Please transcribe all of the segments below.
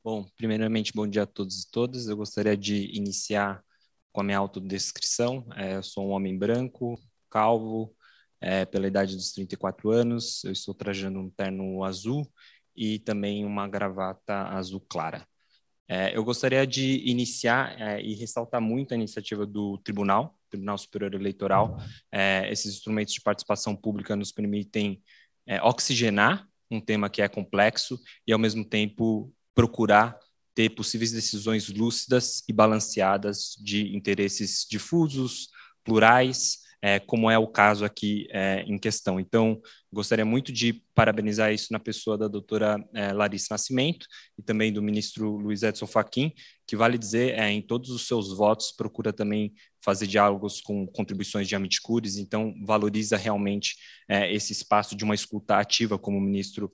Bom, primeiramente, bom dia a todos e todas. Eu gostaria de iniciar com a minha autodescrição. Eu sou um homem branco, calvo, pela idade dos 34 anos. Eu estou trajando um terno azul e também uma gravata azul clara. Eu gostaria de iniciar e ressaltar muito a iniciativa do Tribunal Superior Eleitoral. Esses instrumentos de participação pública nos permitem oxigenar um tema que é complexo e, ao mesmo tempo, procurar ter possíveis decisões lúcidas e balanceadas de interesses difusos, plurais, como é o caso aqui em questão. Então, gostaria muito de parabenizar isso na pessoa da doutora Larissa Nascimento e também do ministro Luiz Edson Fachin, que, vale dizer, em todos os seus votos, procura também fazer diálogos com contribuições de amici curiae, então valoriza realmente esse espaço de uma escuta ativa, como o ministro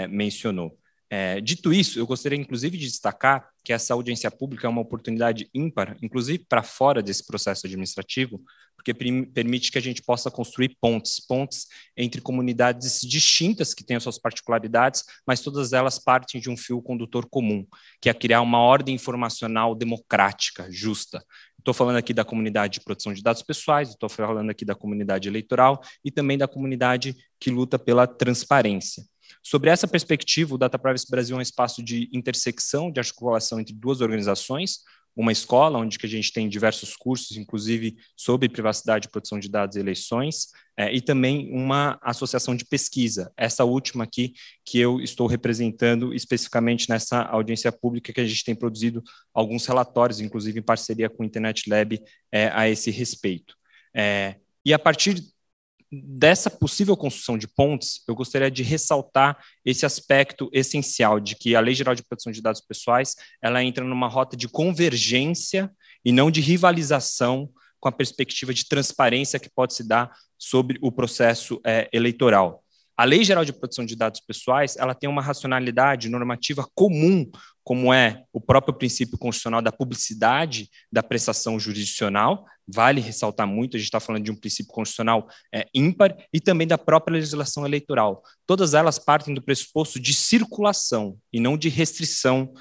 mencionou. Dito isso, eu gostaria inclusive de destacar que essa audiência pública é uma oportunidade ímpar, inclusive para fora desse processo administrativo, porque permite que a gente possa construir pontes entre comunidades distintas que têm as suas particularidades, mas todas elas partem de um fio condutor comum, que é criar uma ordem informacional democrática, justa. Estou falando aqui da comunidade de proteção de dados pessoais, estou falando aqui da comunidade eleitoral e também da comunidade que luta pela transparência. Sobre essa perspectiva, o Data Privacy Brasil é um espaço de intersecção, de articulação entre duas organizações, uma escola, onde que a gente tem diversos cursos, inclusive sobre privacidade e proteção de dados e eleições, e também uma associação de pesquisa, essa última aqui que eu estou representando especificamente nessa audiência pública, que a gente tem produzido alguns relatórios, inclusive em parceria com o Internet Lab, a esse respeito. E a partir dessa possível construção de pontes, eu gostaria de ressaltar esse aspecto essencial de que a Lei Geral de Proteção de Dados Pessoais ela entra numa rota de convergência e não de rivalização com a perspectiva de transparência que pode se dar sobre o processo eleitoral. A Lei Geral de Proteção de Dados Pessoais ela tem uma racionalidade normativa comum, como é o próprio princípio constitucional da publicidade da prestação jurisdicional, vale ressaltar muito, a gente está falando de um princípio constitucional ímpar, e também da própria legislação eleitoral. Todas elas partem do pressuposto de circulação e não de restrição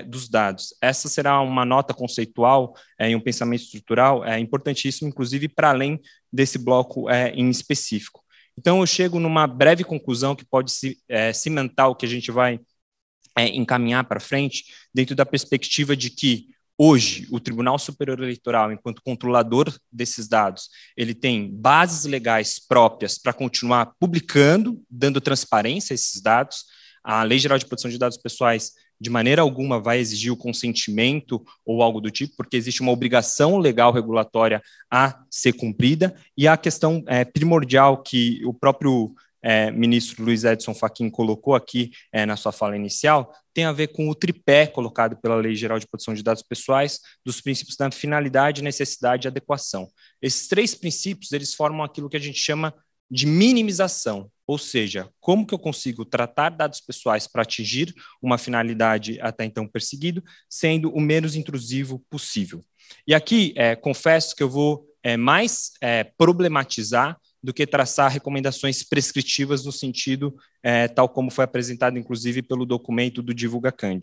dos dados. Essa será uma nota conceitual e um pensamento estrutural importantíssimo, inclusive para além desse bloco em específico. Então, eu chego numa breve conclusão que pode cimentar o que a gente vai encaminhar para frente, dentro da perspectiva de que, hoje, o Tribunal Superior Eleitoral, enquanto controlador desses dados, ele tem bases legais próprias para continuar publicando, dando transparência a esses dados. A Lei Geral de Proteção de Dados Pessoais, de maneira alguma, vai exigir o consentimento ou algo do tipo, porque existe uma obrigação legal regulatória a ser cumprida, e a questão primordial que o próprio ministro Luiz Edson Fachin colocou aqui na sua fala inicial, tem a ver com o tripé colocado pela Lei Geral de Proteção de Dados Pessoais, dos princípios da finalidade, necessidade e adequação. Esses três princípios, eles formam aquilo que a gente chama de minimização, ou seja, como que eu consigo tratar dados pessoais para atingir uma finalidade até então perseguido, sendo o menos intrusivo possível. E aqui, confesso que eu vou mais problematizar do que traçar recomendações prescritivas no sentido tal como foi apresentado, inclusive, pelo documento do DivulgaCand.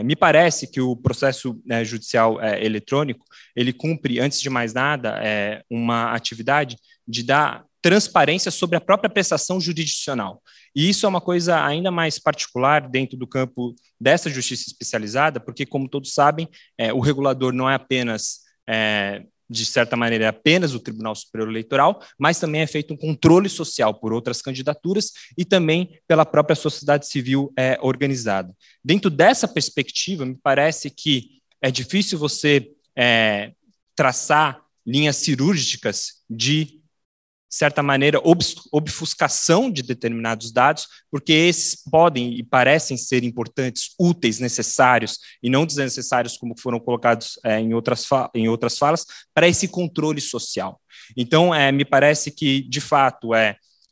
Me parece que o processo judicial eletrônico, ele cumpre, antes de mais nada, uma atividade de dar transparência sobre a própria prestação jurisdicional. E isso é uma coisa ainda mais particular dentro do campo dessa justiça especializada, porque, como todos sabem, o regulador não é apenas de certa maneira, apenas o Tribunal Superior Eleitoral, mas também é feito um controle social por outras candidaturas e também pela própria sociedade civil organizada. Dentro dessa perspectiva, me parece que é difícil você traçar linhas cirúrgicas de certa maneira, obfuscação de determinados dados, porque esses podem e parecem ser importantes, úteis, necessários, e não desnecessários, como foram colocados em outras falas, para esse controle social. Então, me parece que, de fato,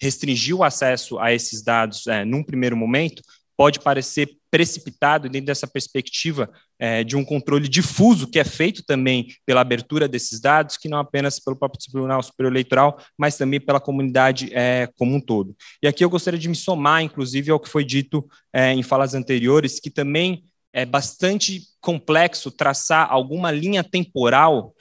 restringir o acesso a esses dados num primeiro momento pode parecer precipitado dentro dessa perspectiva de um controle difuso que é feito também pela abertura desses dados, que não apenas pelo próprio Tribunal Superior Eleitoral, mas também pela comunidade como um todo. E aqui eu gostaria de me somar, inclusive, ao que foi dito em falas anteriores, que também é bastante complexo traçar alguma linha temporal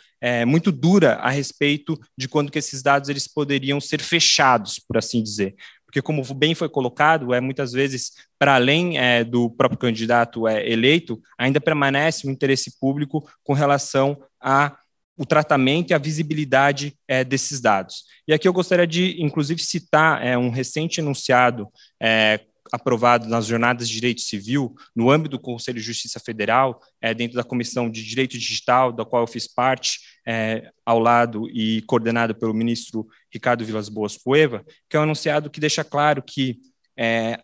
muito dura a respeito de quando que esses dados eles poderiam ser fechados, por assim dizer. Porque, como bem foi colocado, muitas vezes, para além do próprio candidato eleito, ainda permanece um interesse público com relação a o tratamento e a visibilidade desses dados. E aqui eu gostaria de, inclusive, citar um recente enunciado aprovado nas Jornadas de Direito Civil, no âmbito do Conselho de Justiça Federal, dentro da Comissão de Direito Digital, da qual eu fiz parte, ao lado e coordenado pelo ministro Ricardo Vilas Boas Paiva, que é um enunciado que deixa claro que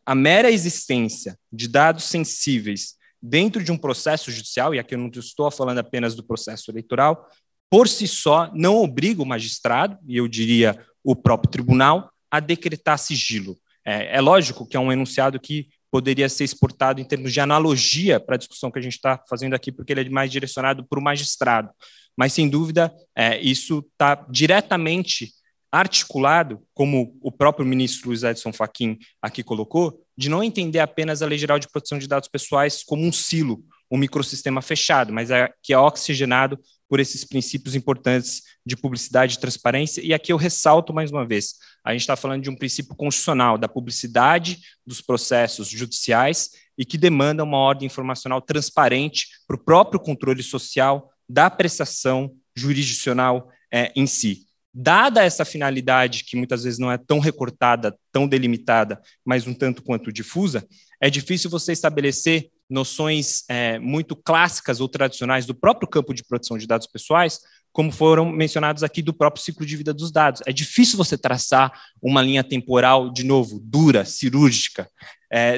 a mera existência de dados sensíveis dentro de um processo judicial, e aqui eu não estou falando apenas do processo eleitoral, por si só não obriga o magistrado, e eu diria o próprio tribunal, a decretar sigilo. É lógico que é um enunciado que poderia ser exportado em termos de analogia para a discussão que a gente está fazendo aqui, porque ele é mais direcionado para o magistrado. Mas, sem dúvida, isso está diretamente articulado, como o próprio ministro Luiz Edson Fachin aqui colocou, de não entender apenas a Lei Geral de Proteção de Dados Pessoais como um silo, um microsistema fechado, mas que é oxigenado por esses princípios importantes de publicidade e transparência. E aqui eu ressalto mais uma vez, a gente está falando de um princípio constitucional da publicidade dos processos judiciais e que demanda uma ordem informacional transparente para o próprio controle social da prestação jurisdicional em si. Dada essa finalidade, que muitas vezes não é tão recortada, tão delimitada, mas um tanto quanto difusa, é difícil você estabelecer noções muito clássicas ou tradicionais do próprio campo de proteção de dados pessoais, como foram mencionados aqui do próprio ciclo de vida dos dados. É difícil você traçar uma linha temporal, de novo, dura, cirúrgica.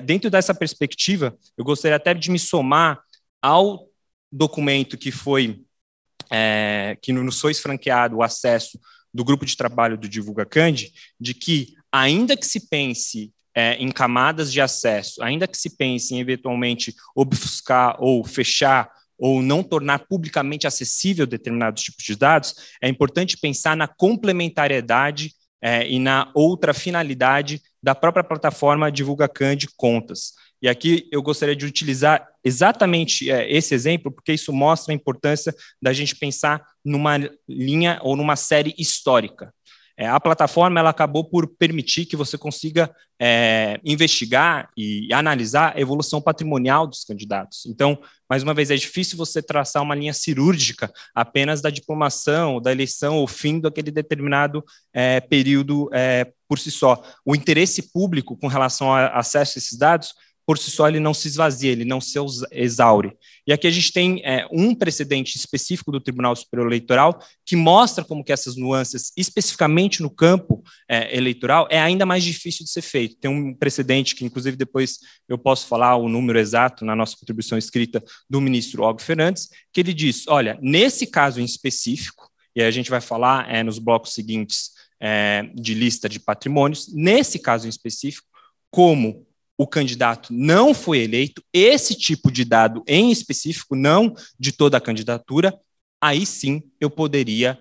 Dentro dessa perspectiva, eu gostaria até de me somar ao documento que nos foi franqueado o acesso do grupo de trabalho do DivulgaCand, de que, ainda que se pense em camadas de acesso, ainda que se pense em eventualmente obfuscar ou fechar ou não tornar publicamente acessível determinados tipos de dados, é importante pensar na complementariedade e na outra finalidade da própria plataforma DivulgaCand Contas. E aqui eu gostaria de utilizar exatamente esse exemplo, porque isso mostra a importância da gente pensar numa linha ou numa série histórica. A plataforma ela acabou por permitir que você consiga investigar e analisar a evolução patrimonial dos candidatos. Então, mais uma vez, é difícil você traçar uma linha cirúrgica apenas da diplomação, da eleição ou fim daquele determinado período por si só. O interesse público com relação ao acesso a esses dados, por si só, ele não se esvazia, ele não se exaure. E aqui a gente tem um precedente específico do Tribunal Superior Eleitoral que mostra como que essas nuances, especificamente no campo eleitoral, é ainda mais difícil de ser feito. Tem um precedente que, inclusive, depois eu posso falar o número exato na nossa contribuição escrita do ministro Hugo Fernandes, que ele diz, olha, nesse caso em específico, e aí a gente vai falar nos blocos seguintes de lista de patrimônios, nesse caso em específico, como o candidato não foi eleito, esse tipo de dado em específico, não de toda a candidatura, aí sim eu poderia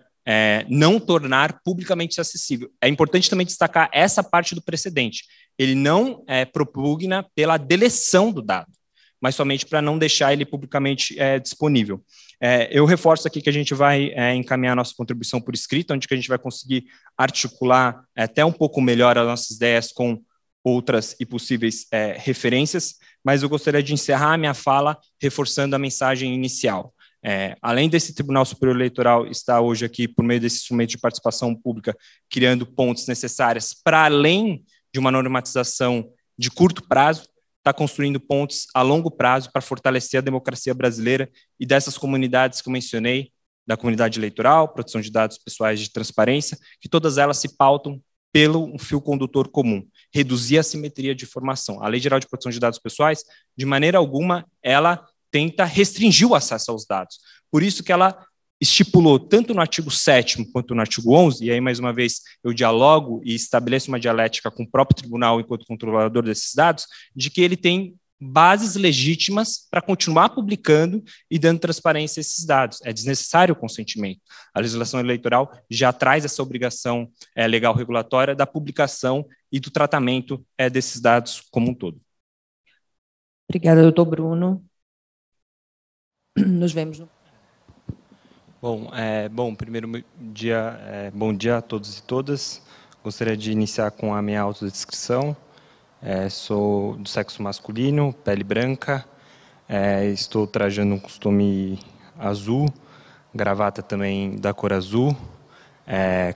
não tornar publicamente acessível. É importante também destacar essa parte do precedente. Ele não propugna pela deleção do dado, mas somente para não deixar ele publicamente disponível. Eu reforço aqui que a gente vai encaminhar a nossa contribuição por escrito, onde que a gente vai conseguir articular até um pouco melhor as nossas ideias com outras e possíveis referências, mas eu gostaria de encerrar a minha fala reforçando a mensagem inicial. Além desse Tribunal Superior Eleitoral estar hoje aqui, por meio desse instrumento de participação pública, criando pontes necessárias para além de uma normatização de curto prazo, está construindo pontes a longo prazo para fortalecer a democracia brasileira e dessas comunidades que eu mencionei, da comunidade eleitoral, proteção de dados pessoais de transparência, que todas elas se pautam pelo um fio condutor comum, reduzir a assimetria de informação. A Lei Geral de Proteção de Dados Pessoais, de maneira alguma, ela tenta restringir o acesso aos dados. Por isso que ela estipulou, tanto no artigo 7º quanto no artigo 11º, e aí, mais uma vez, eu dialogo e estabeleço uma dialética com o próprio tribunal enquanto controlador desses dados, de que ele tem bases legítimas para continuar publicando e dando transparência a esses dados. É desnecessário o consentimento. A legislação eleitoral já traz essa obrigação legal regulatória da publicação e do tratamento desses dados como um todo. Obrigada, doutor Bruno. Nos vemos no... Bom, primeiro dia, bom dia a todos e todas. Gostaria de iniciar com a minha autodescrição. Sou do sexo masculino, pele branca, estou trajando um costume azul, gravata também da cor azul,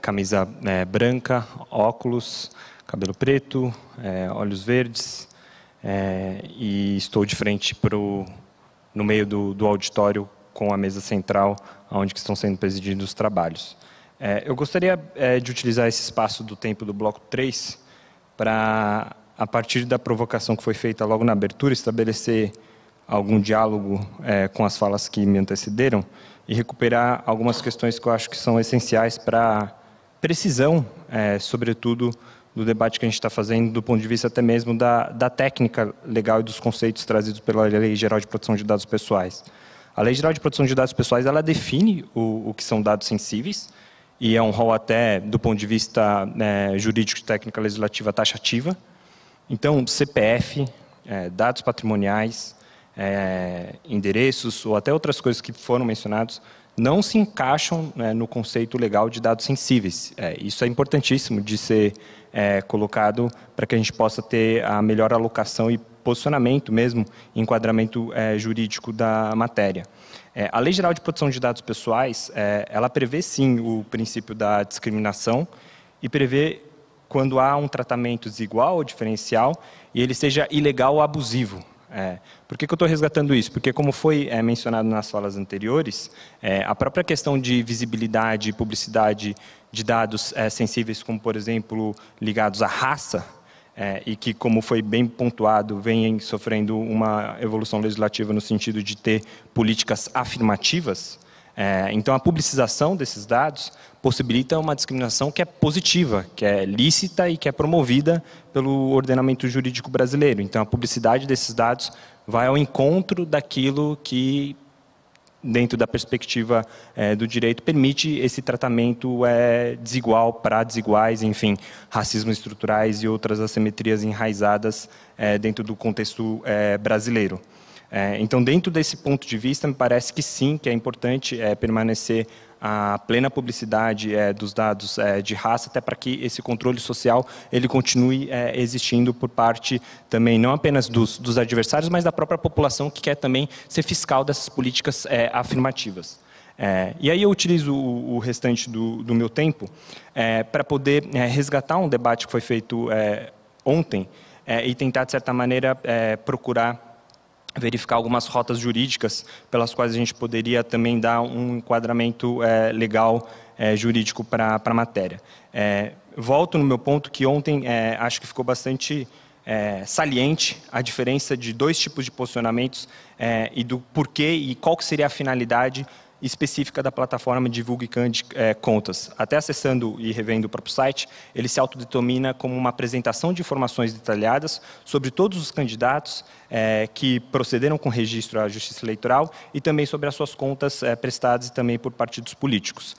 camisa branca, óculos, cabelo preto, olhos verdes, e estou de frente no meio do auditório com a mesa central, onde estão sendo presididos os trabalhos. Eu gostaria de utilizar esse espaço do tempo do bloco 3 para, a partir da provocação que foi feita logo na abertura, estabelecer algum diálogo com as falas que me antecederam e recuperar algumas questões que eu acho que são essenciais para precisão, sobretudo, do debate que a gente está fazendo, do ponto de vista até mesmo da técnica legal e dos conceitos trazidos pela Lei Geral de Proteção de Dados Pessoais. A Lei Geral de Proteção de Dados Pessoais, ela define o que são dados sensíveis, e é um rol até, do ponto de vista jurídico e técnica legislativa, taxativa. Então, CPF, dados patrimoniais, endereços ou até outras coisas que foram mencionadas, não se encaixam no conceito legal de dados sensíveis. Isso é importantíssimo de ser colocado para que a gente possa ter a melhor alocação e posicionamento mesmo, enquadramento jurídico da matéria. A Lei Geral de Proteção de Dados Pessoais, ela prevê sim o princípio da discriminação e prevê quando há um tratamento desigual ou diferencial e ele seja ilegal ou abusivo. Por que eu estou resgatando isso? Porque, como foi mencionado nas falas anteriores, a própria questão de visibilidade e publicidade de dados sensíveis, como, por exemplo, ligados à raça, e que, como foi bem pontuado, vem sofrendo uma evolução legislativa no sentido de ter políticas afirmativas. Então, a publicização desses dados possibilita uma discriminação que é positiva, que é lícita e que é promovida pelo ordenamento jurídico brasileiro. Então, a publicidade desses dados vai ao encontro daquilo que, dentro da perspectiva do direito, permite esse tratamento desigual para desiguais, enfim, racismo estruturais e outras assimetrias enraizadas dentro do contexto brasileiro. Então, dentro desse ponto de vista, me parece que sim, que é importante permanecer a plena publicidade dos dados de raça, até para que esse controle social ele continue existindo por parte também, não apenas dos adversários, mas da própria população que quer também ser fiscal dessas políticas afirmativas. E aí eu utilizo o restante do meu tempo para poder resgatar um debate que foi feito ontem e tentar, de certa maneira, procurar verificar algumas rotas jurídicas pelas quais a gente poderia também dar um enquadramento legal jurídico para a matéria. Volto no meu ponto que ontem acho que ficou bastante saliente a diferença de dois tipos de posicionamentos e do porquê e qual que seria a finalidade específica da plataforma Divulgue Cande Contas. Até acessando e revendo o próprio site, ele se autodenomina como uma apresentação de informações detalhadas sobre todos os candidatos que procederam com registro à Justiça Eleitoral e também sobre as suas contas prestadas e também por partidos políticos.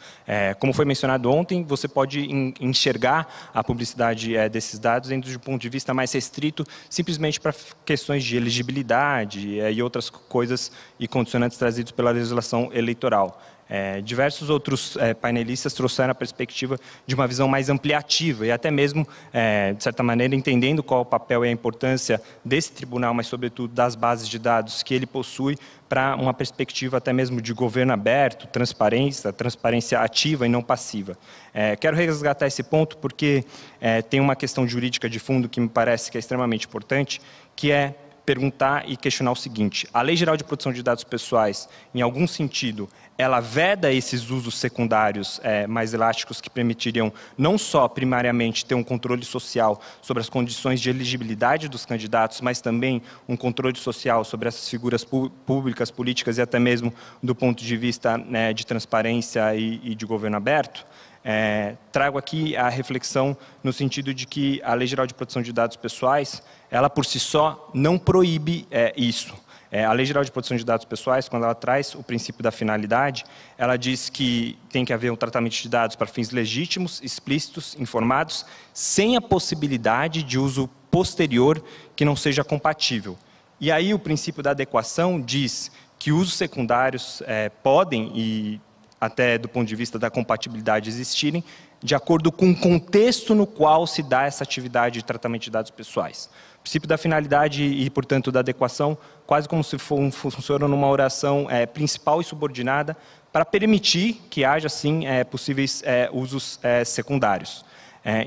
Como foi mencionado ontem, você pode enxergar a publicidade desses dados dentro de um ponto de vista mais restrito, simplesmente para questões de elegibilidade e outras coisas e condicionantes trazidos pela legislação eleitoral. Diversos outros painelistas trouxeram a perspectiva de uma visão mais ampliativa e até mesmo, de certa maneira, entendendo qual o papel e a importância desse tribunal, mas, sobretudo, das bases de dados que ele possui para uma perspectiva até mesmo de governo aberto, transparência ativa e não passiva. Quero resgatar esse ponto porque tem uma questão jurídica de fundo que me parece que é extremamente importante, que é perguntar e questionar o seguinte: a Lei Geral de Proteção de Dados Pessoais, em algum sentido, ela veda esses usos secundários mais elásticos que permitiriam não só primariamente ter um controle social sobre as condições de elegibilidade dos candidatos, mas também um controle social sobre essas figuras públicas, políticas e até mesmo do ponto de vista de transparência e de governo aberto? Trago aqui a reflexão no sentido de que a Lei Geral de Proteção de Dados Pessoais, ela por si só não proíbe isso. A Lei Geral de Proteção de Dados Pessoais, quando ela traz o princípio da finalidade, ela diz que tem que haver um tratamento de dados para fins legítimos, explícitos, informados, sem a possibilidade de uso posterior que não seja compatível. E aí o princípio da adequação diz que usos secundários podem, e até do ponto de vista da compatibilidade, existirem, de acordo com o contexto no qual se dá essa atividade de tratamento de dados pessoais. O princípio da finalidade e, portanto, da adequação, quase como se funciona numa oração principal e subordinada, para permitir que haja, sim, possíveis usos secundários.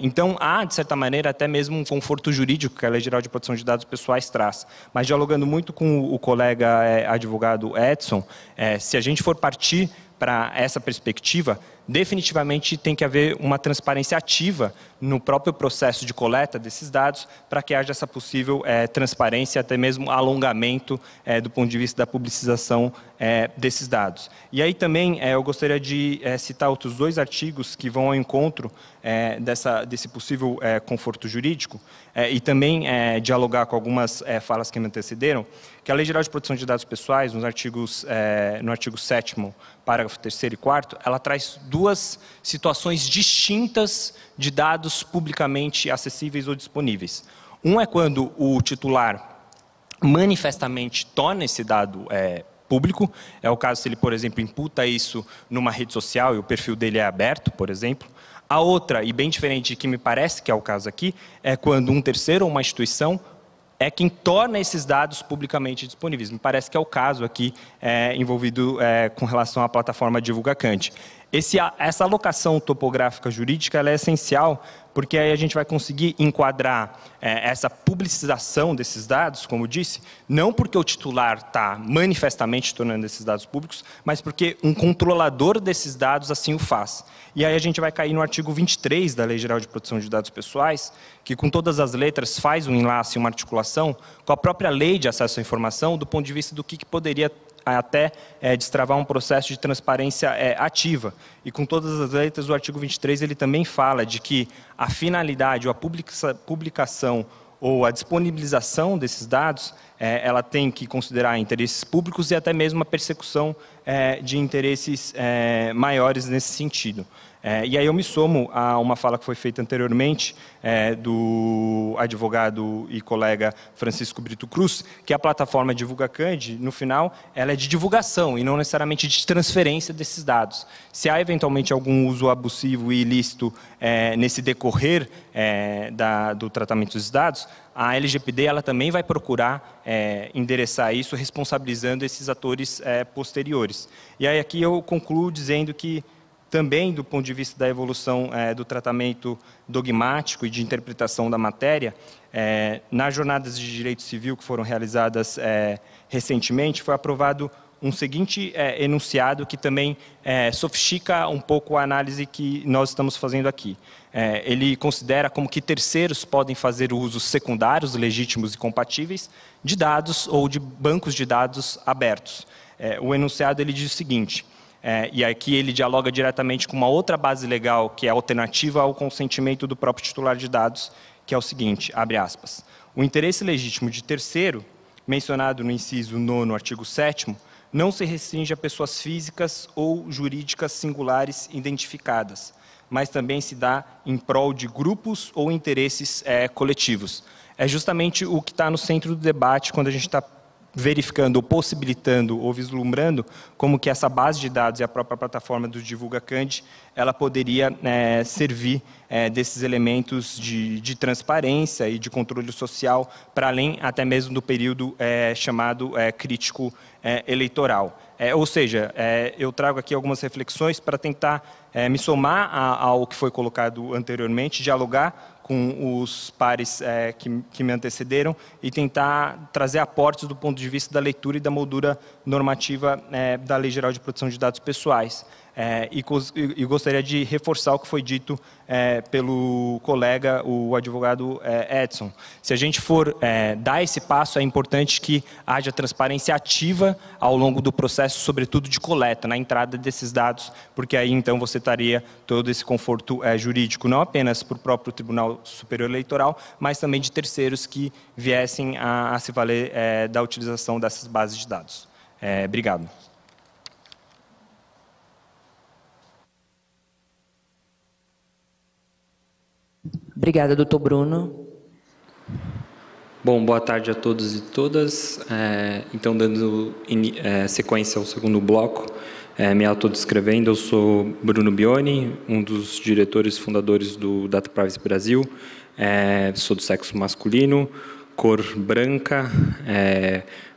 Então, há, de certa maneira, até mesmo um conforto jurídico que a Lei Geral de Proteção de Dados Pessoais traz. Mas, dialogando muito com o colega advogado Edson, se a gente for partir para essa perspectiva, definitivamente tem que haver uma transparência ativa no próprio processo de coleta desses dados para que haja essa possível transparência, até mesmo alongamento do ponto de vista da publicização desses dados. E aí também eu gostaria de citar outros 2 artigos que vão ao encontro desse possível conforto jurídico e também dialogar com algumas falas que me antecederam, que a Lei Geral de Proteção de Dados Pessoais, no artigo 7º, parágrafo 3º e 4º, ela traz 2 situações distintas de dados publicamente acessíveis ou disponíveis. Um é quando o titular manifestamente torna esse dado público, é o caso se ele, por exemplo, imputa isso numa rede social e o perfil dele é aberto, por exemplo. A outra, e bem diferente, que me parece que é o caso aqui, é quando um terceiro ou uma instituição é quem torna esses dados publicamente disponíveis. Me parece que é o caso aqui envolvido com relação à plataforma DivulgaCante. Essa alocação topográfica jurídica ela é essencial, porque aí a gente vai conseguir enquadrar essa publicização desses dados, como eu disse, não porque o titular está manifestamente tornando esses dados públicos, mas porque um controlador desses dados assim o faz. E aí a gente vai cair no artigo 23 da Lei Geral de Proteção de Dados Pessoais, que com todas as letras faz um enlace, uma articulação com a própria Lei de Acesso à Informação, do ponto de vista do que poderia até destravar um processo de transparência ativa. E com todas as letras, o artigo 23 ele também fala de que a finalidade ou a publicação ou a disponibilização desses dados, ela tem que considerar interesses públicos e até mesmo a persecução de interesses maiores nesse sentido. E aí eu me somo a uma fala que foi feita anteriormente do advogado e colega Francisco Brito Cruz, que a plataforma DivulgaCande, no final, ela é de divulgação e não necessariamente de transferência desses dados. Se há eventualmente algum uso abusivo e ilícito nesse decorrer do tratamento dos dados, a LGPD ela também vai procurar endereçar isso, responsabilizando esses atores posteriores. E aí aqui eu concluo dizendo que também do ponto de vista da evolução do tratamento dogmático e de interpretação da matéria, nas jornadas de direito civil que foram realizadas recentemente, foi aprovado um seguinte enunciado que também sofistica um pouco a análise que nós estamos fazendo aqui. Ele considera como que terceiros podem fazer usos secundários, legítimos e compatíveis de dados ou de bancos de dados abertos. O enunciado ele diz o seguinte: e aqui ele dialoga diretamente com uma outra base legal, que é alternativa ao consentimento do próprio titular de dados, que é o seguinte, abre aspas, o interesse legítimo de terceiro, mencionado no inciso 9º, artigo 7º, não se restringe a pessoas físicas ou jurídicas singulares identificadas, mas também se dá em prol de grupos ou interesses coletivos. É justamente o que está no centro do debate quando a gente está verificando, ou possibilitando, ou vislumbrando como que essa base de dados e a própria plataforma do DivulgaCande, ela poderia servir desses elementos de transparência e de controle social, para além até mesmo do período chamado crítico eleitoral. Ou seja, eu trago aqui algumas reflexões para tentar me somar ao que foi colocado anteriormente, dialogar com os pares que me antecederam e tentar trazer aportes do ponto de vista da leitura e da moldura normativa da Lei Geral de Proteção de Dados Pessoais. E gostaria de reforçar o que foi dito pelo colega, o advogado Edson. Se a gente for dar esse passo, é importante que haja transparência ativa ao longo do processo, sobretudo de coleta, na entrada desses dados, porque aí então você teria todo esse conforto jurídico, não apenas para o próprio Tribunal Superior Eleitoral, mas também de terceiros que viessem a se valer da utilização dessas bases de dados. Obrigado. Obrigada, doutor Bruno. Bom, boa tarde a todos e todas. Então, dando sequência ao segundo bloco, me autodescrevendo, eu sou Bruno Bioni, um dos diretores fundadores do Data Privacy Brasil. Sou do sexo masculino, cor branca,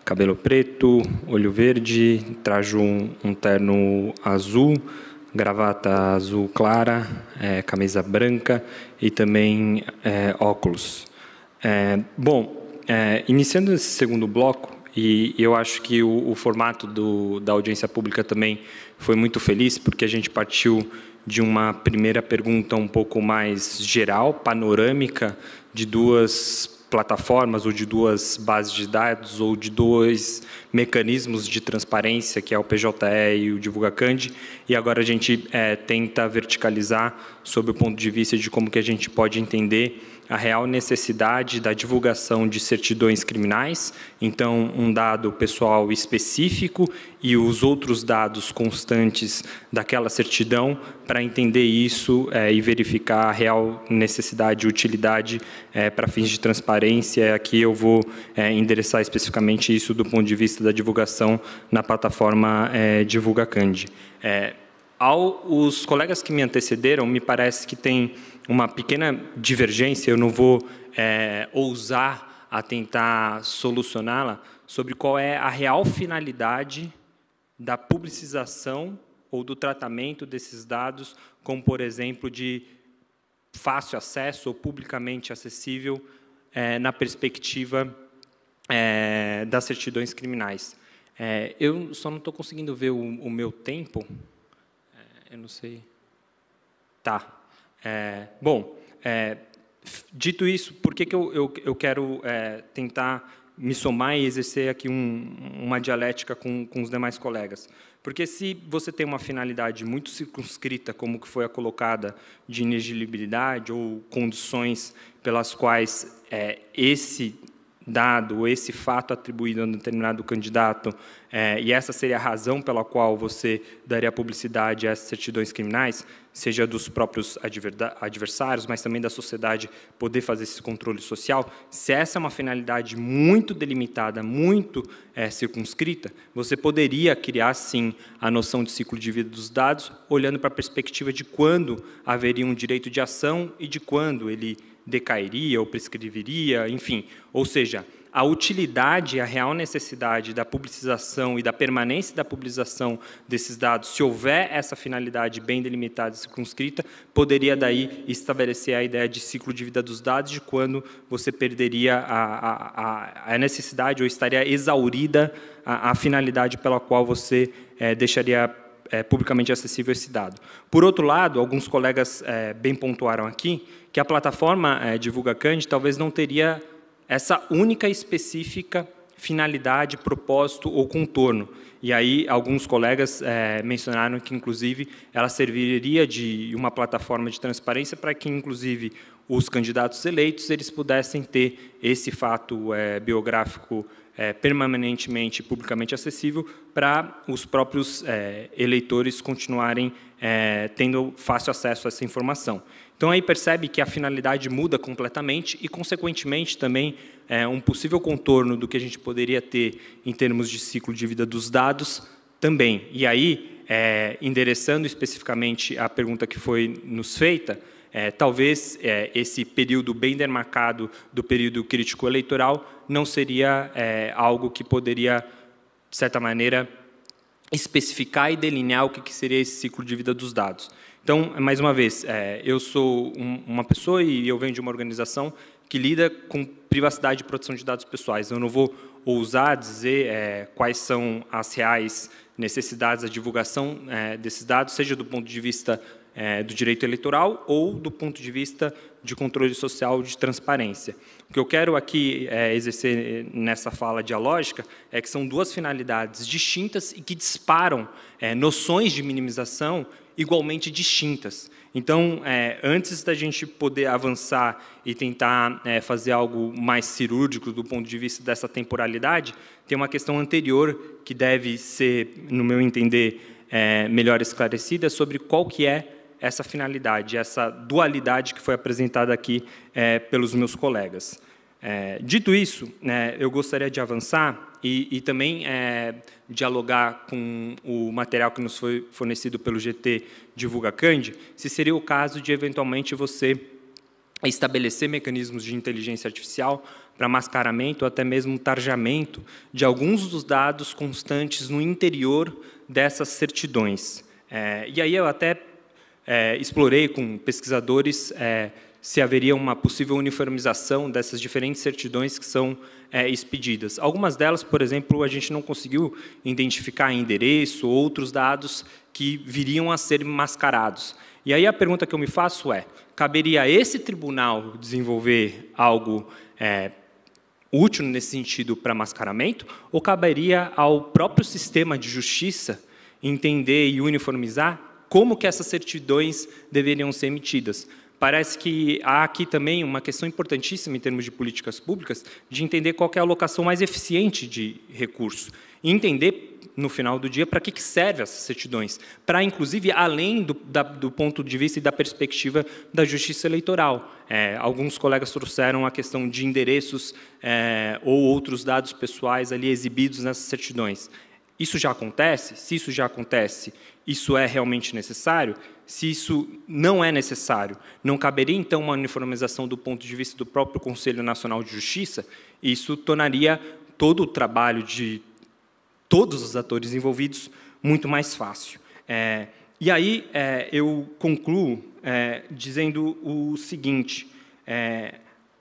cabelo preto, olho verde, trajo um terno azul, gravata azul clara, camisa branca e também óculos. Iniciando esse segundo bloco, e eu acho que o formato da audiência pública também foi muito feliz, porque a gente partiu de uma primeira pergunta um pouco mais geral, panorâmica, de duas plataformas, ou de duas bases de dados, ou de dois mecanismos de transparência, que é o PJE e o DivulgaCand, e agora a gente tenta verticalizar sob o ponto de vista de como que a gente pode entender a real necessidade da divulgação de certidões criminais, então um dado pessoal específico e os outros dados constantes daquela certidão, para entender isso e verificar a real necessidade e utilidade para fins de transparência. Aqui eu vou endereçar especificamente isso do ponto de vista da divulgação na plataforma DivulgaCand. Os colegas que me antecederam, me parece que tem uma pequena divergência, eu não vou ousar a tentar solucioná-la, sobre qual é a real finalidade da publicização ou do tratamento desses dados, como, por exemplo, de fácil acesso ou publicamente acessível na perspectiva das certidões criminais. Eu só não estou conseguindo ver o meu tempo. Eu não sei. Tá. Dito isso, por que eu quero tentar me somar e exercer aqui uma dialética com os demais colegas? Porque se você tem uma finalidade muito circunscrita, como que foi a colocada, de inelegibilidade ou condições pelas quais esse dado ou esse fato atribuído a um determinado candidato, e essa seria a razão pela qual você daria publicidade a essas certidões criminais, seja dos próprios adversários, mas também da sociedade poder fazer esse controle social, se essa é uma finalidade muito delimitada, muito circunscrita, você poderia criar, sim, a noção de ciclo de vida dos dados, olhando para a perspectiva de quando haveria um direito de ação e de quando ele decairia ou prescreveria, enfim. Ou seja, a utilidade, a real necessidade da publicização e da permanência da publicização desses dados, se houver essa finalidade bem delimitada e circunscrita, poderia daí estabelecer a ideia de ciclo de vida dos dados, de quando você perderia a necessidade ou estaria exaurida a finalidade pela qual você deixaria publicamente acessível esse dado. Por outro lado, alguns colegas bem pontuaram aqui que a plataforma DivulgaCand talvez não teria essa única e específica finalidade, propósito ou contorno. E aí, alguns colegas mencionaram que, inclusive, ela serviria de uma plataforma de transparência para que, inclusive, os candidatos eleitos eles pudessem ter esse fato biográfico permanentemente publicamente acessível para os próprios eleitores continuarem tendo fácil acesso a essa informação. Então, aí percebe que a finalidade muda completamente e, consequentemente, também um possível contorno do que a gente poderia ter em termos de ciclo de vida dos dados também. E aí, endereçando especificamente a pergunta que foi nos feita, talvez esse período bem demarcado do período crítico eleitoral não seria algo que poderia, de certa maneira, especificar e delinear o que seria esse ciclo de vida dos dados. Então, mais uma vez, eu sou uma pessoa e eu venho de uma organização que lida com privacidade e proteção de dados pessoais. Eu não vou ousar dizer quais são as reais necessidades da divulgação desses dados, seja do ponto de vista do direito eleitoral ou do ponto de vista de controle social de transparência. O que eu quero aqui exercer nessa fala dialógica é que são duas finalidades distintas e que disparam noções de minimização igualmente distintas. Então, antes da gente poder avançar e tentar fazer algo mais cirúrgico do ponto de vista dessa temporalidade, tem uma questão anterior que deve ser, no meu entender, melhor esclarecida sobre qual que é essa finalidade, essa dualidade que foi apresentada aqui pelos meus colegas. Dito isso, eu gostaria de avançar e também dialogar com o material que nos foi fornecido pelo GT Divulga Cand, se seria o caso de, eventualmente, você estabelecer mecanismos de inteligência artificial para mascaramento ou até mesmo tarjamento de alguns dos dados constantes no interior dessas certidões. E aí eu até explorei com pesquisadores se haveria uma possível uniformização dessas diferentes certidões que são expedidas. Algumas delas, por exemplo, a gente não conseguiu identificar endereço ou outros dados que viriam a ser mascarados. E aí a pergunta que eu me faço é, caberia a esse tribunal desenvolver algo útil nesse sentido para mascaramento, ou caberia ao próprio sistema de justiça entender e uniformizar como que essas certidões deveriam ser emitidas? Parece que há aqui também uma questão importantíssima em termos de políticas públicas, de entender qual que é a alocação mais eficiente de recursos. E entender, no final do dia, para que servem essas certidões. Para, inclusive, além do ponto de vista e da perspectiva da justiça eleitoral. Alguns colegas trouxeram a questão de endereços ou outros dados pessoais ali exibidos nessas certidões. Isso já acontece? Se isso já acontece, isso é realmente necessário? Se isso não é necessário, não caberia, então, uma uniformização do ponto de vista do próprio Conselho Nacional de Justiça? Isso tornaria todo o trabalho de todos os atores envolvidos muito mais fácil. E aí eu concluo dizendo o seguinte,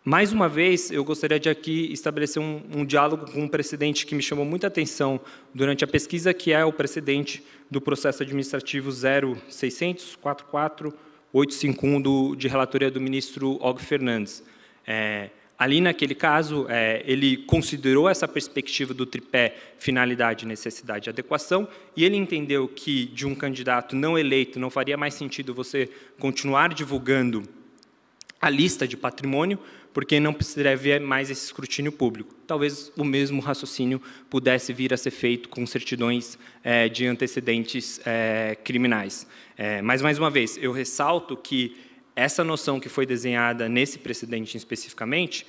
mais uma vez, eu gostaria de aqui estabelecer um diálogo com um precedente que me chamou muita atenção durante a pesquisa, que é o precedente do processo administrativo 0600444851 de relatoria do ministro Og Fernandes. Ali, naquele caso, ele considerou essa perspectiva do tripé finalidade, necessidade e adequação, e ele entendeu que, de um candidato não eleito, não faria mais sentido você continuar divulgando a lista de patrimônio, porque não precisaria haver mais esse escrutínio público. Talvez o mesmo raciocínio pudesse vir a ser feito com certidões de antecedentes criminais. Mas, mais uma vez, eu ressalto que essa noção que foi desenhada nesse precedente especificamente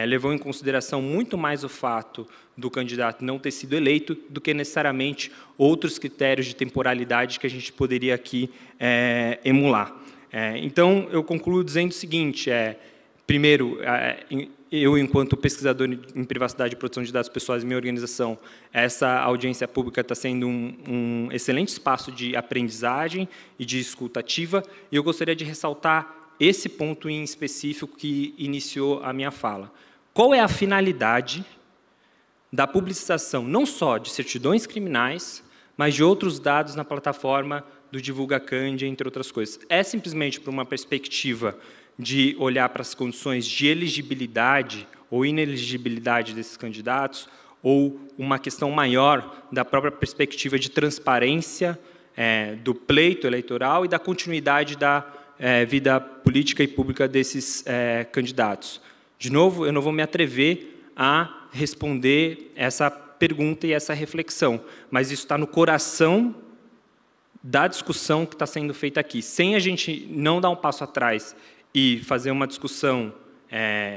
levou em consideração muito mais o fato do candidato não ter sido eleito do que necessariamente outros critérios de temporalidade que a gente poderia aqui emular. Então, eu concluo dizendo o seguinte, primeiro, eu, enquanto pesquisador em privacidade e proteção de dados pessoais em minha organização, essa audiência pública está sendo um excelente espaço de aprendizagem e de escuta ativa, e eu gostaria de ressaltar esse ponto em específico que iniciou a minha fala. Qual é a finalidade da publicização, não só de certidões criminais, mas de outros dados na plataforma do Divulga Cand, entre outras coisas? É simplesmente por uma perspectiva de olhar para as condições de elegibilidade ou inelegibilidade desses candidatos, ou uma questão maior da própria perspectiva de transparência do pleito eleitoral e da continuidade da vida política e pública desses candidatos? De novo, eu não vou me atrever a responder essa pergunta e essa reflexão, mas isso está no coração da discussão que está sendo feita aqui. Sem a gente não dar um passo atrás e fazer uma discussão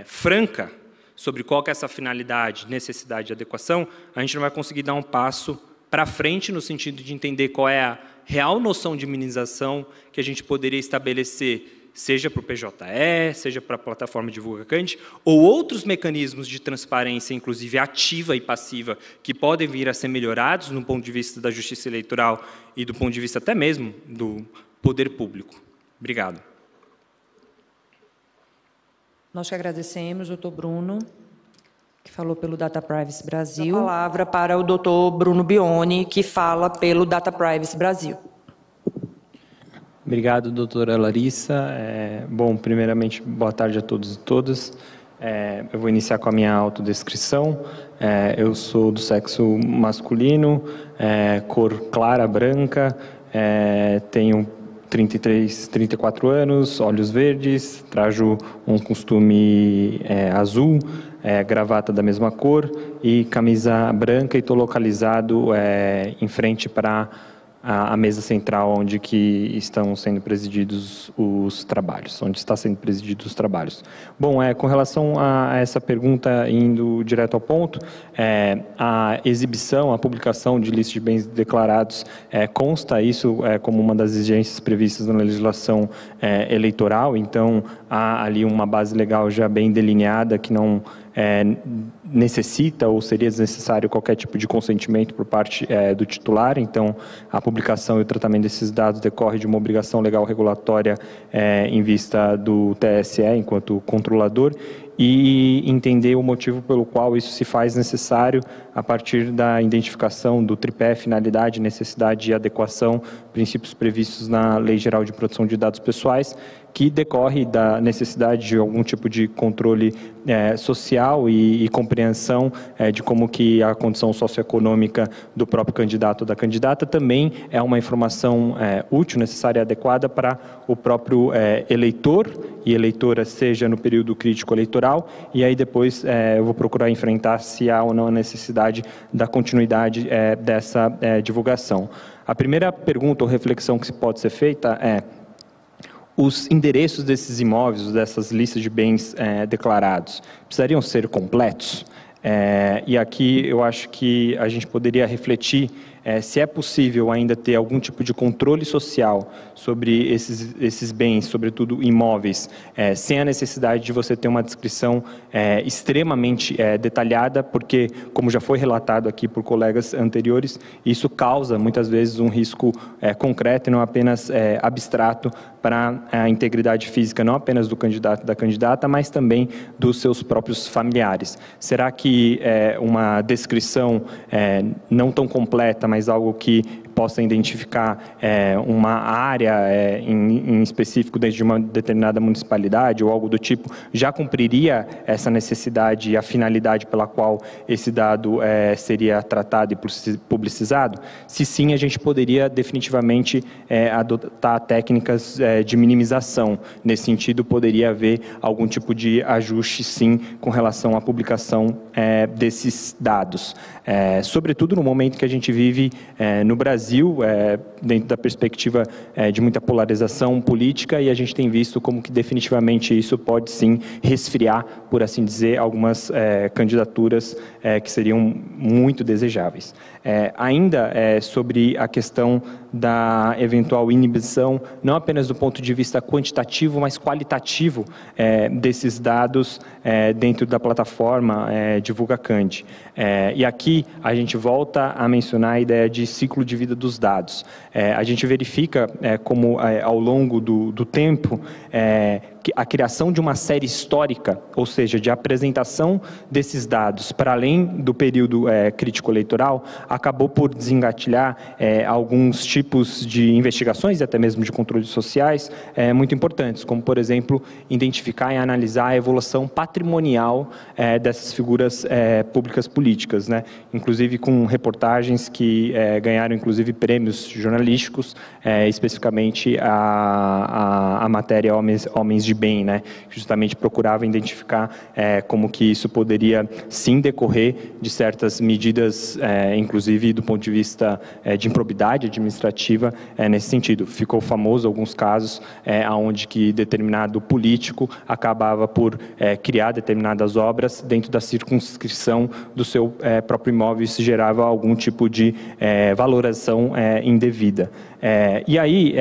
franca sobre qual que é essa finalidade, necessidade e adequação, a gente não vai conseguir dar um passo para frente no sentido de entender qual é a real noção de minimização que a gente poderia estabelecer, seja para o PJE, seja para a plataforma Divulga Cand, ou outros mecanismos de transparência, inclusive ativa e passiva, que podem vir a ser melhorados no ponto de vista da justiça eleitoral e do ponto de vista até mesmo do poder público. Obrigado. Nós que agradecemos, doutor Bruno, que falou pelo Data Privacy Brasil. A palavra para o doutor Bruno Bione, que fala pelo Data Privacy Brasil. Obrigado, doutora Larissa. Bom, primeiramente, boa tarde a todos e todas. Eu vou iniciar com a minha autodescrição. Eu sou do sexo masculino, cor clara, branca, tenho 34 anos, olhos verdes, trajo um costume azul, gravata da mesma cor e camisa branca, e estou localizado em frente para a mesa central onde que estão sendo presididos os trabalhos, onde está sendo presididos os trabalhos. Bom, com relação a essa pergunta, indo direto ao ponto, a exibição, a publicação de lista de bens declarados, consta isso como uma das exigências previstas na legislação eleitoral, então há ali uma base legal já bem delineada que não necessita ou seria desnecessário qualquer tipo de consentimento por parte do titular, então a publicação e o tratamento desses dados decorre de uma obrigação legal regulatória em vista do TSE enquanto controlador, e entender o motivo pelo qual isso se faz necessário a partir da identificação do tripé finalidade, necessidade e adequação, princípios previstos na Lei Geral de Proteção de Dados Pessoais, que decorre da necessidade de algum tipo de controle social e compreensão de como que a condição socioeconômica do próprio candidato ou da candidata também é uma informação útil, necessária e adequada para o próprio eleitor e eleitora, seja no período crítico eleitoral, e aí depois eu vou procurar enfrentar se há ou não a necessidade da continuidade dessa divulgação. A primeira pergunta ou reflexão que pode ser feita os endereços desses imóveis, dessas listas de bens declarados, precisariam ser completos? E aqui eu acho que a gente poderia refletir se é possível ainda ter algum tipo de controle social sobre esses bens, sobretudo imóveis, sem a necessidade de você ter uma descrição extremamente detalhada, porque, como já foi relatado aqui por colegas anteriores, isso causa muitas vezes um risco concreto e não apenas abstrato para a integridade física, não apenas do candidato e da candidata, mas também dos seus próprios familiares. Será que uma descrição não tão completa, mas algo que possa identificar uma área em específico dentro de uma determinada municipalidade ou algo do tipo, já cumpriria essa necessidade e a finalidade pela qual esse dado seria tratado e publicizado? Se sim, a gente poderia definitivamente adotar técnicas de minimização. Nesse sentido, poderia haver algum tipo de ajuste, sim, com relação à publicação desses dados. Sobretudo no momento que a gente vive no Brasil, dentro da perspectiva de muita polarização política, e a gente tem visto como que definitivamente isso pode sim resfriar, por assim dizer, algumas candidaturas que seriam muito desejáveis. Ainda sobre a questão da eventual inibição, não apenas do ponto de vista quantitativo, mas qualitativo desses dados dentro da plataforma DivulgaCand. E aqui a gente volta a mencionar a ideia de ciclo de vida dos dados. A gente verifica como ao longo do tempo a criação de uma série histórica, ou seja, de apresentação desses dados para além do período crítico eleitoral, acabou por desengatilhar alguns tipos de investigações e até mesmo de controles sociais muito importantes, como, por exemplo, identificar e analisar a evolução patrimonial dessas figuras públicas políticas, né? Inclusive com reportagens que ganharam, inclusive, prêmios jornalísticos, especificamente a matéria Homens de Bem, né? Justamente procurava identificar como que isso poderia, sim, decorrer de certas medidas, inclusive do ponto de vista de improbidade administrativa, nesse sentido. Ficou famoso alguns casos onde que determinado político acabava por criar determinadas obras dentro da circunscrição do seu próprio imóvel, e isso gerava algum tipo de valoração indevida. E aí,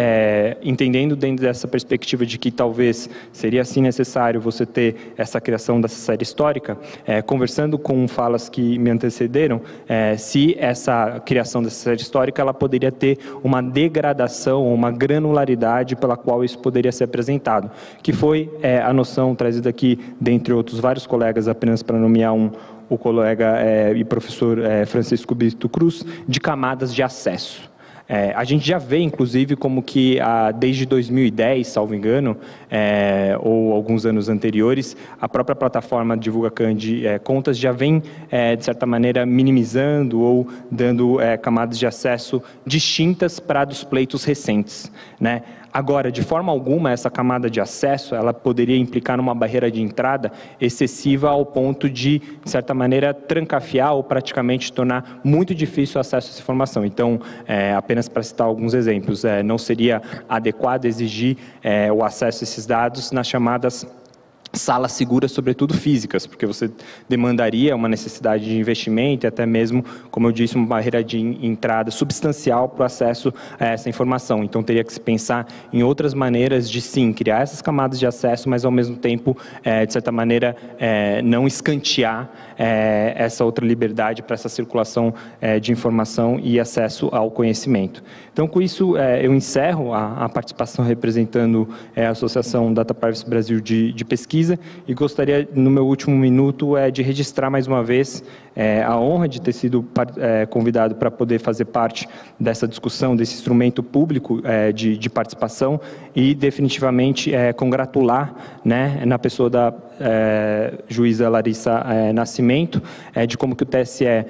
entendendo dentro dessa perspectiva de que talvez seria assim necessário você ter essa criação dessa série histórica, conversando com falas que me antecederam, se essa criação dessa série histórica ela poderia ter uma degradação, uma granularidade pela qual isso poderia ser apresentado, que foi a noção trazida aqui, dentre outros vários colegas, apenas para nomear o colega e professor Francisco Brito Cruz, de camadas de acesso. A gente já vê, inclusive, como que desde 2010, salvo engano, ou alguns anos anteriores, a própria plataforma DivulgaCand Contas já vem, de certa maneira, minimizando ou dando camadas de acesso distintas para dos pleitos recentes, né? Agora, de forma alguma, essa camada de acesso, ela poderia implicar numa barreira de entrada excessiva ao ponto de certa maneira, trancafiar ou praticamente tornar muito difícil o acesso a essa informação. Então, apenas para citar alguns exemplos, não seria adequado exigir o acesso a esses dados nas chamadas salas seguras, sobretudo físicas, porque você demandaria uma necessidade de investimento e até mesmo, como eu disse, uma barreira de entrada substancial para o acesso a essa informação. Então, teria que se pensar em outras maneiras de, sim, criar essas camadas de acesso, mas, ao mesmo tempo, de certa maneira, não escantear essa outra liberdade para essa circulação de informação e acesso ao conhecimento. Então, com isso, eu encerro a participação representando a Associação Data Privacy Brasil de Pesquisa, e gostaria, no meu último minuto, de registrar mais uma vez a honra de ter sido convidado para poder fazer parte dessa discussão, desse instrumento público de participação e, definitivamente, congratular, né, na pessoa da juíza Larissa Nascimento, de como que o TSE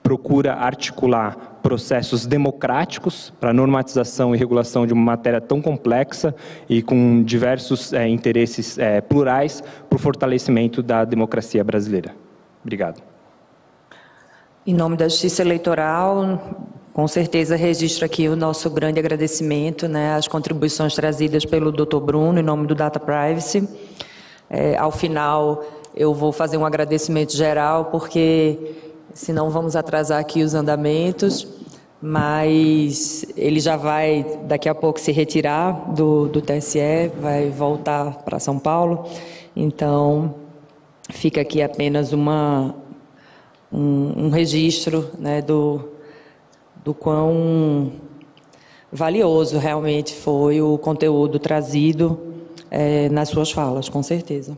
procura articular processos democráticos para normatização e regulação de uma matéria tão complexa e com diversos interesses plurais para o fortalecimento da democracia brasileira. Obrigado. Em nome da Justiça Eleitoral, com certeza registro aqui o nosso grande agradecimento, né, às contribuições trazidas pelo Dr. Bruno, em nome do Data Privacy. Ao final, eu vou fazer um agradecimento geral, porque senão vamos atrasar aqui os andamentos, mas ele já vai daqui a pouco se retirar do TSE, vai voltar para São Paulo, então fica aqui apenas um registro, né, do quão valioso realmente foi o conteúdo trazido nas suas falas, com certeza.